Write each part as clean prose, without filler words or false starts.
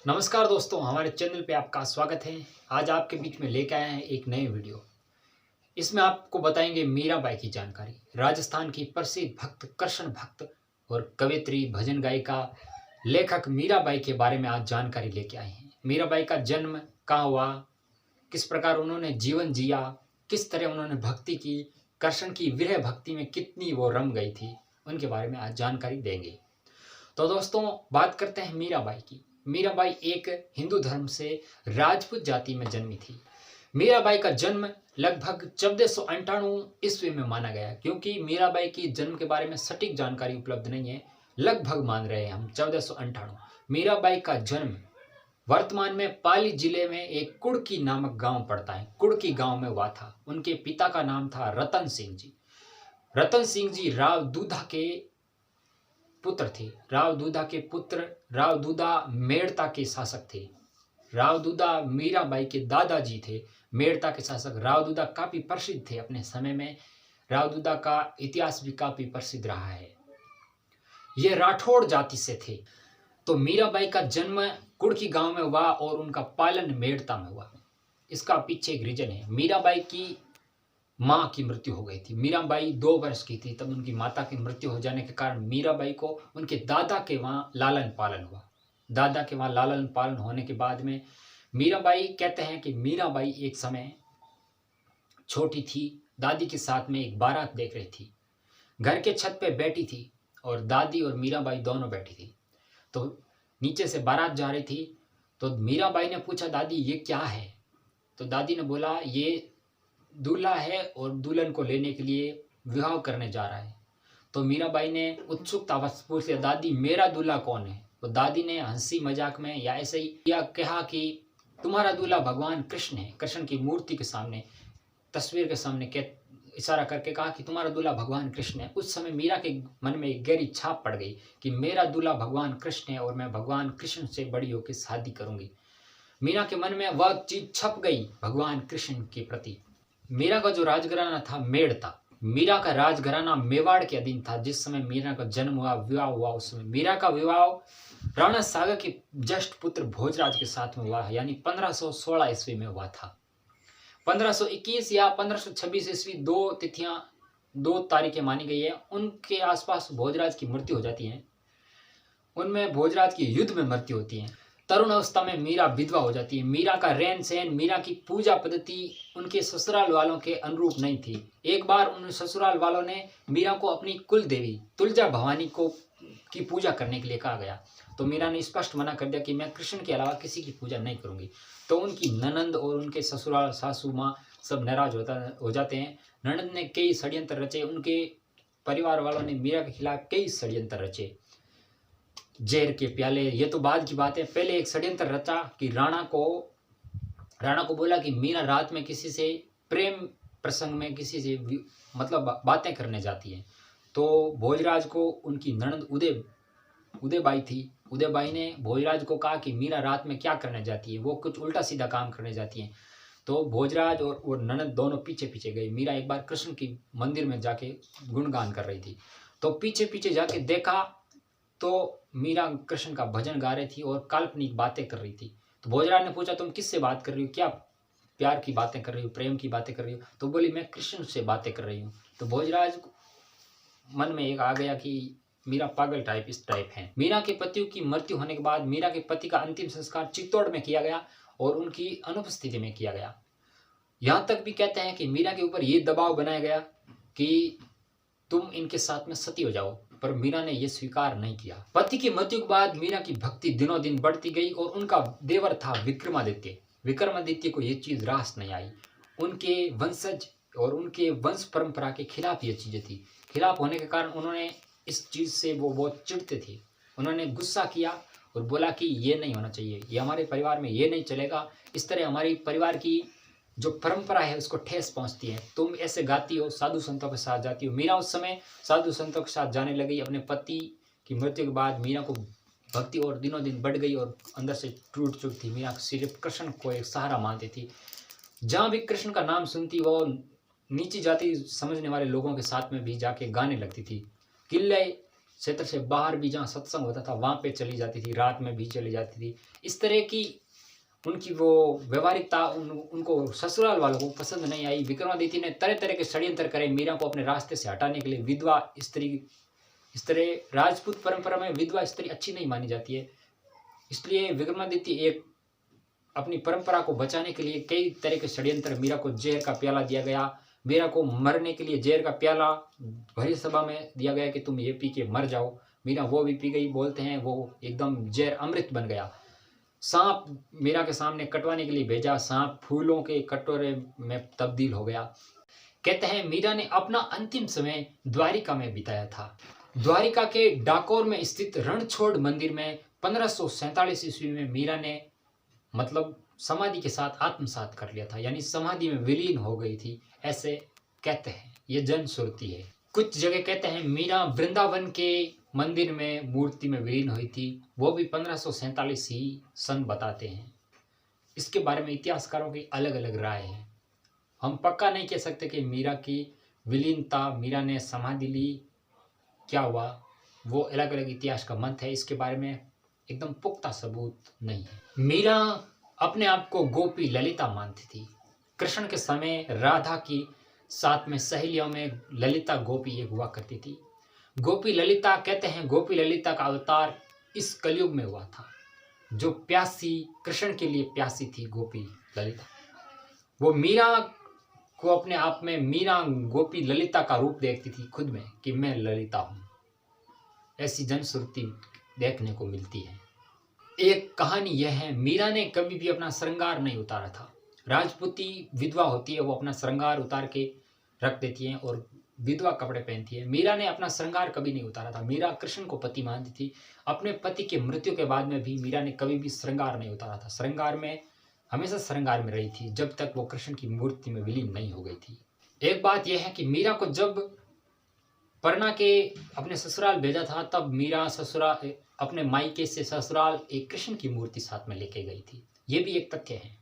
नमस्कार दोस्तों, हमारे चैनल पे आपका स्वागत है। आज आपके बीच में लेकर आए हैं एक नए वीडियो। इसमें आपको बताएंगे मीराबाई की जानकारी। राजस्थान की प्रसिद्ध भक्त, कृष्ण भक्त और कवयित्री, भजन गायिका, लेखक मीराबाई के बारे में आज जानकारी लेके आए हैं। मीराबाई का जन्म कहाँ हुआ, किस प्रकार उन्होंने जीवन जिया, किस तरह उन्होंने भक्ति की, कृष्ण की विरह भक्ति में कितनी वो रम गई थी, उनके बारे में आज जानकारी देंगे। तो दोस्तों, बात करते हैं मीराबाई की। मीराबाई एक हिंदू धर्म से राजपूत जाति में जन्मी थी। मीराबाई का जन्म लगभग 1498 ईस्वी में माना गया, क्योंकि मीराबाई की जन्म के बारे में सटीक जानकारी उपलब्ध नहीं है। लगभग मान रहे हैं हम 1498। मीराबाई का जन्म वर्तमान में पाली जिले में एक कुड़की नामक गांव पड़ता है, कुड़की गांव में हुआ था। उनके पिता का नाम था रतन सिंह जी। रतन सिंह जी राव दूधा के पुत्र थे। राव दूधा के पुत्र राव दूधा मेड़ता के शासक थे। राव दूधा मीराबाई के दादाजी थे। मेड़ता के शासक राव दूधा काफी प्रसिद्ध थे अपने समय में। राव दूधा का इतिहास भी काफी प्रसिद्ध रहा है। ये राठौड़ जाति से थे। तो मीराबाई का जन्म कुड़की गांव में हुआ और उनका पालन मेड़ता में हुआ। इसका पीछे एक रीजन है। मीराबाई की माँ की मृत्यु हो गई थी। मीराबाई 2 वर्ष की थी तब उनकी माता की मृत्यु हो जाने के कारण मीराबाई को उनके दादा के वहाँ लालन पालन हुआ। दादा के वहाँ लालन पालन होने के बाद में मीराबाई, कहते हैं कि मीराबाई एक समय छोटी थी, दादी के साथ में एक बारात देख रही थी। घर के छत पे बैठी थी और दादी और मीराबाई दोनों बैठी थी। तो नीचे से बारात जा रही थी। तो मीराबाई ने पूछा, दादी ये क्या है? तो दादी ने बोला, ये दूल्हा है और दुल्हन को लेने के लिए विवाह करने जा रहा है। तो मीराबाई ने उत्सुकतावश पूछ लिया, दादी मेरा दूल्हा कौन है? तो दादी ने हंसी मजाक में या ऐसे ही या कहा कि तुम्हारा दूल्हा भगवान कृष्ण है। कृष्ण की मूर्ति के सामने, तस्वीर के सामने इशारा करके कहा कि तुम्हारा दूल्हा भगवान कृष्ण है। उस समय मीरा के मन में एक गहरी छाप पड़ गई कि मेरा दूल्हा भगवान कृष्ण है और मैं भगवान कृष्ण से बड़ी होकर शादी करूंगी। मीरा के मन में वह चीज छप गई भगवान कृष्ण के प्रति। मीरा का जो राजघराना था मेड़ता, मीरा का राजघराना मेवाड़ के अधीन था। जिस समय मीरा का जन्म हुआ, विवाह हुआ, उस समय मीरा का विवाह राणा सागर के ज्येष्ठ पुत्र भोजराज के साथ में हुआ, यानी 1516 ईस्वी में हुआ था। 1521 या 1526 ईस्वी, 2 तारीखें मानी गई है। उनके आसपास भोजराज की मृत्यु हो जाती है। उनमें भोजराज की युद्ध में मृत्यु होती है। तरुण अवस्था में मीरा विधवा हो जाती है। मीरा का रहन सहन, मीरा की पूजा पद्धति उनके ससुराल वालों के अनुरूप नहीं थी। एक बार उन ससुराल वालों ने मीरा को अपनी कुल देवी तुलजा भवानी को की पूजा करने के लिए कहा गया। तो मीरा ने स्पष्ट मना कर दिया कि मैं कृष्ण के अलावा किसी की पूजा नहीं करूंगी। तो उनकी ननंद और उनके ससुराल सासू माँ सब नाराज हो जाते हैं। ननंद ने कई षड्यंत्र रचे। उनके परिवार वालों ने मीरा के खिलाफ कई षड्यंत्र रचे। जहर के प्याले, ये तो बाद की बात है। पहले एक षड्यंत्र रचा कि राणा को बोला कि मीरा रात में किसी से प्रेम प्रसंग में किसी से मतलब बातें करने जाती है। तो भोजराज को उनकी ननंद उदयबाई थी। उदयबाई ने भोजराज को कहा कि मीरा रात में क्या करने जाती है, वो कुछ उल्टा सीधा काम करने जाती है। तो भोजराज और ननंद दोनों पीछे पीछे गए। मीरा एक बार कृष्ण की मंदिर में जाके गुणगान कर रही थी। तो पीछे पीछे जाके देखा तो मीरा कृष्ण का भजन गा रही थी और काल्पनिक बातें कर रही थी। तो भोजराज ने पूछा, तुम किससे बात कर रही हो? क्या प्यार की बातें कर रही हो, प्रेम की बातें कर रही हो? तो बोली, मैं कृष्ण से बातें कर रही हूँ। तो भोजराज मन में एक आ गया कि मीरा पागल टाइप इस टाइप है। मीरा के पति की मृत्यु होने के बाद मीरा के पति का अंतिम संस्कार चित्तौड़ में किया गया और उनकी अनुपस्थिति में किया गया। यहाँ तक भी कहते हैं कि मीरा के ऊपर ये दबाव बनाया गया कि तुम इनके साथ में सती हो जाओ, पर मीरा ने यह स्वीकार नहीं किया। पति की मृत्यु के बाद मीरा की भक्ति दिनों दिन बढ़ती गई और उनका देवर था विक्रमादित्य। विक्रमादित्य को यह चीज रास नहीं आई। उनके वंशज और उनके वंश परंपरा के खिलाफ ये चीजें थी। खिलाफ होने के कारण उन्होंने इस चीज से वो बहुत चिढ़ते थे। उन्होंने गुस्सा किया और बोला कि ये नहीं होना चाहिए, ये हमारे परिवार में ये नहीं चलेगा। इस तरह हमारी परिवार की जो परंपरा है उसको ठेस पहुंचती है। तुम ऐसे गाती हो, साधु संतों के साथ जाती हो। मीरा उस समय साधु संतों के साथ जाने लगी। अपने पति की मृत्यु के बाद मीरा को भक्ति और दिनों दिन बढ़ गई और अंदर से टूट चुकी थी। मीरा सिर्फ कृष्ण को एक सहारा मानती थी। जहाँ भी कृष्ण का नाम सुनती वो नीची जाति समझने वाले लोगों के साथ में भी जाके गाने लगती थी। किल्ले क्षेत्र से बाहर भी जहाँ सत्संग होता था वहाँ पे चली जाती थी, रात में भी चली जाती थी। इस तरह की उनकी वो व्यवहारिकता उनको ससुराल वालों को पसंद नहीं आई। विक्रमादित्य ने तरह तरह के षड्यंत्र करे मीरा को अपने रास्ते से हटाने के लिए। विधवा स्त्री, इस तरह राजपूत परंपरा में विधवा स्त्री अच्छी नहीं मानी जाती है, इसलिए विक्रमादित्य एक अपनी परंपरा को बचाने के लिए कई तरह के षड्यंत्र, मीरा को जहर का प्याला दिया गया, मीरा को मरने के लिए जहर का प्याला भरी सभा में दिया गया कि तुम ये पी के मर जाओ। मीरा वो भी पी गई, बोलते हैं वो एकदम जहर अमृत बन गया। सांप मीरा के सामने कटवाने के लिए भेजा, सांप फूलों के कटोरे में तब्दील हो गया। कहते हैं मीरा ने अपना अंतिम समय द्वारिका में बिताया था। द्वारिका के डाकोर में स्थित रणछोड़ मंदिर में 1547 ईस्वी में मीरा ने मतलब समाधि के साथ आत्मसात कर लिया था, यानी समाधि में विलीन हो गई थी, ऐसे कहते हैं। ये जन श्रुति है। कुछ जगह कहते हैं मीरा वृंदावन के मंदिर में मूर्ति में विलीन हुई थी, वो भी 1547 ही सन बताते हैं। इसके बारे में इतिहासकारों की अलग अलग राय है। हम पक्का नहीं कह सकते कि मीरा की विलीनता, मीरा ने समाधि ली, क्या हुआ, वो अलग अलग इतिहास का मत है। इसके बारे में एकदम पुख्ता सबूत नहीं है। मीरा अपने आप को गोपी ललिता मानती थी। कृष्ण के समय राधा की साथ में सहेलियों में ललिता गोपी एक हुआ करती थी। गोपी ललिता, कहते हैं गोपी ललिता का अवतार इस कलयुग में हुआ था। जो प्यासी, कृष्ण के लिए प्यासी थी गोपी ललिता, वो मीरा को अपने आप में मीरा गोपी ललिता का रूप देखती थी खुद में कि मैं ललिता हूँ। ऐसी जनश्रुति देखने को मिलती है। एक कहानी यह है, मीरा ने कभी भी अपना श्रृंगार नहीं उतारा था। राजपूती विधवा होती है, वो अपना श्रृंगार उतार के रख देती है और विधवा कपड़े पहनती है। मीरा ने अपना श्रृंगार कभी नहीं उतारा था। मीरा कृष्ण को पति मानती थी। अपने पति के मृत्यु के बाद में भी मीरा ने कभी भी श्रृंगार नहीं उतारा था। श्रृंगार में हमेशा श्रृंगार में रही थी जब तक वो कृष्ण की मूर्ति में विलीन नहीं हो गई थी। एक बात यह है कि मीरा को जब परना के अपने ससुराल भेजा था, तब मीरा ससुराल अपने मायके से ससुराल एक कृष्ण की मूर्ति साथ में लेके गई थी। ये भी एक तथ्य है।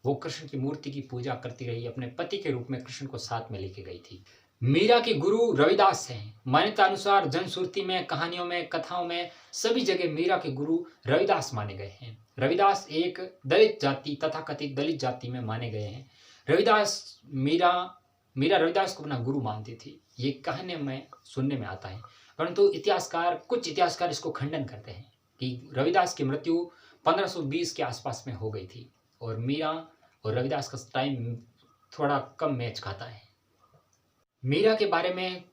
वो कृष्ण की मूर्ति की पूजा करती रही, अपने पति के रूप में कृष्ण को साथ में लेके गई थी। मीरा के गुरु रविदास हैं। मान्यता अनुसार जनश्रुति में, कहानियों में, कथाओं में सभी जगह मीरा के गुरु रविदास माने गए हैं। रविदास एक दलित जाति, तथाकथित दलित जाति में माने गए हैं। रविदास मीरा रविदास को अपना गुरु मानती थी, ये कहने में सुनने में आता है। परंतु कुछ इतिहासकार इसको खंडन करते हैं कि रविदास की मृत्यु 1520 के आसपास में हो गई थी और मीरा और रविदास का टाइम थोड़ा कम मैच खाता है। मीरा के बारे में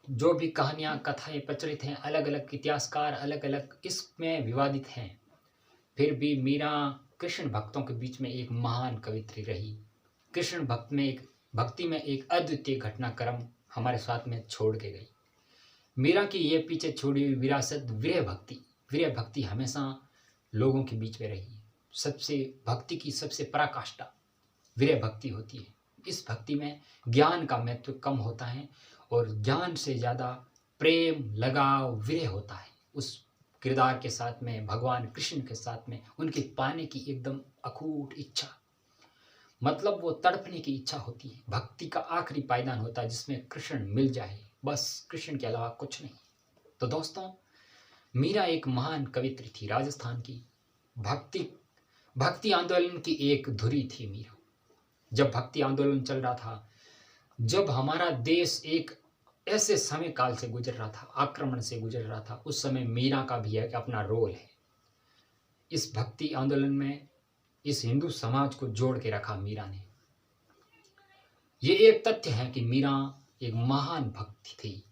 जो भी कहानियाँ, कथाएं प्रचलित हैं, अलग अलग इतिहासकार अलग अलग इसमें विवादित हैं, फिर भी मीरा कृष्ण भक्तों के बीच में एक महान कवित्री रही। कृष्ण भक्ति में एक अद्वितीय घटनाक्रम हमारे साथ में छोड़ के गई। मीरा की ये पीछे छोड़ी हुई विरासत वीर्य भक्ति हमेशा लोगों के बीच में रही। भक्ति की सबसे पराकाष्ठा वीर्य भक्ति होती है। इस भक्ति में ज्ञान का महत्व कम होता है और ज्ञान से ज़्यादा प्रेम, लगाव, वीर्य होता है उस किरदार के साथ में, भगवान कृष्ण के साथ में। उनके पाने की एकदम अकूट इच्छा, मतलब वो तड़पने की इच्छा होती है। भक्ति का आखिरी पायदान होता है जिसमें कृष्ण मिल जाए, बस कृष्ण के अलावा कुछ नहीं। तो दोस्तों, मीरा एक महान कवित्री थी, राजस्थान की भक्ति आंदोलन की एक धुरी थी मीरा। जब भक्ति आंदोलन चल रहा था, जब हमारा देश एक ऐसे समय काल से गुजर रहा था, आक्रमण से गुजर रहा था, उस समय मीरा का भी एक अपना रोल है। इस भक्ति आंदोलन में इस हिंदू समाज को जोड़ के रखा मीरा ने। ये एक तथ्य है कि मीरा एक महान भक्त थी।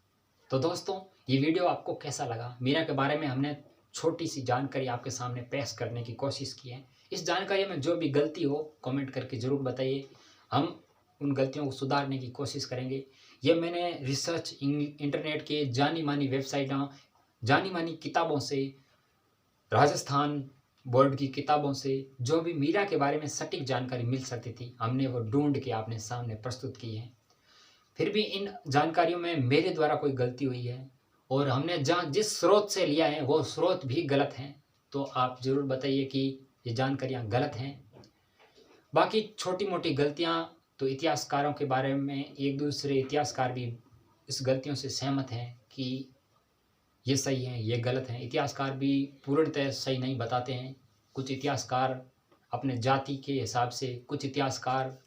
तो दोस्तों, ये वीडियो आपको कैसा लगा? मीरा के बारे में हमने छोटी सी जानकारी आपके सामने पेश करने की कोशिश की है। इस जानकारी में जो भी गलती हो कमेंट करके ज़रूर बताइए, हम उन गलतियों को सुधारने की कोशिश करेंगे। ये मैंने रिसर्च इंटरनेट के जानी मानी वेबसाइटों, जानी मानी किताबों से, राजस्थान बोर्ड की किताबों से जो भी मीरा के बारे में सटीक जानकारी मिल सकती थी, हमने वो ढूंढ के आपने सामने प्रस्तुत की है। फिर भी इन जानकारियों में मेरे द्वारा कोई गलती हुई है और हमने जिस स्रोत से लिया है वो स्रोत भी गलत हैं, तो आप ज़रूर बताइए कि ये जानकारियाँ गलत हैं। बाकी छोटी मोटी गलतियाँ तो इतिहासकारों के बारे में एक दूसरे इतिहासकार भी इस गलतियों से सहमत हैं कि ये सही हैं, ये गलत हैं। इतिहासकार भी पूर्णतः सही नहीं बताते हैं। कुछ इतिहासकार अपने जाति के हिसाब से, कुछ इतिहासकार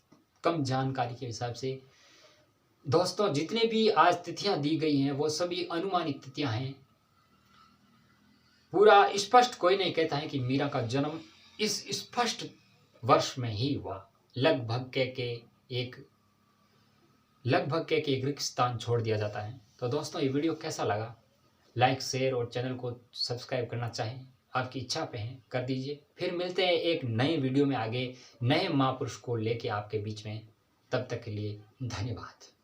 कम जानकारी के हिसाब से। दोस्तों, जितने भी आज तिथियां दी गई हैं वो सभी अनुमानित तिथियां हैं। पूरा स्पष्ट कोई नहीं कहता है कि मीरा का जन्म इस स्पष्ट वर्ष में ही हुआ। लगभग कह के एक रिक्त स्थान छोड़ दिया जाता है। तो दोस्तों, ये वीडियो कैसा लगा? लाइक, शेयर और चैनल को सब्सक्राइब करना चाहें, आपकी इच्छा पे हैं, कर दीजिए। फिर मिलते हैं एक नए वीडियो में आगे, नए महापुरुष को लेके आपके बीच में। तब तक के लिए धन्यवाद।